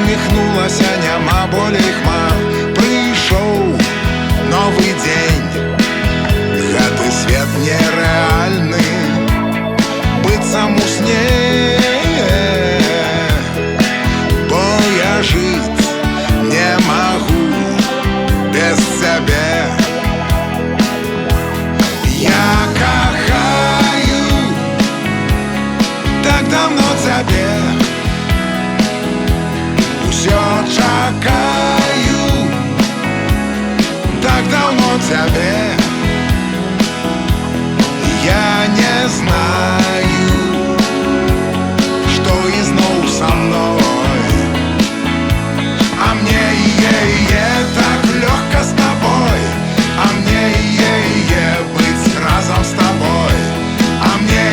усміхнулася, няма болей хмар. Прыйшоў новы дзень, гэты свет нерэальны, быццам у сне. Бо я жыць не магу без цябе. Я кахаю так давно цябе, усё чакаю так давно цябе. Я не знаю, што ізноў са мной, а мне так лёгка з табой, а мне быць разам з табой, а мне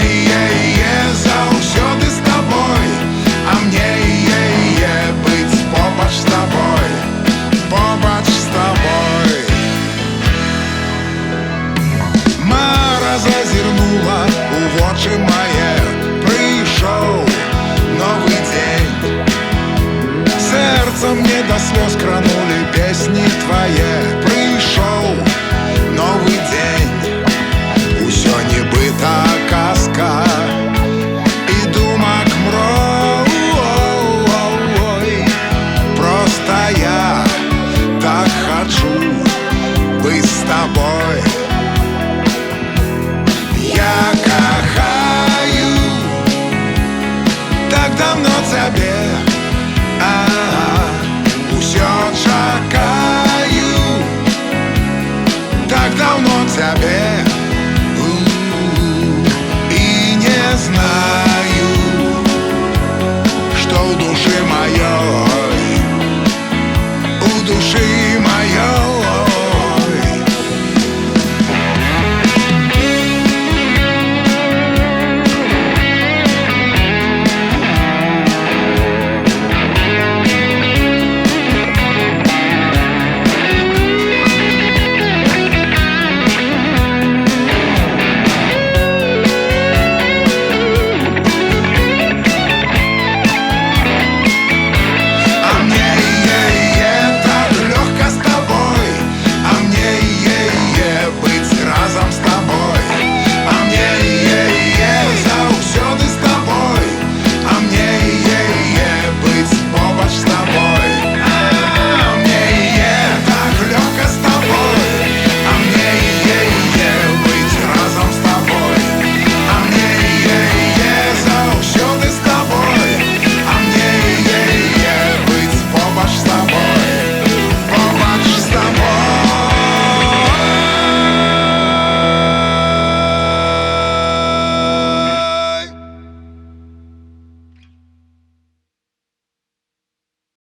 заўсёды з табой, а мне быць побач з табой, побач з табой. Мара зазірнула у вочы мае, прыйшоў новы дзень. Сэрца мне да слёз кранулі песні твае. Прыйшоў новы дзень, усё нібыта казка і думак мроў. Проста я так хачу быць з табой. Я кахаю так давно цябе,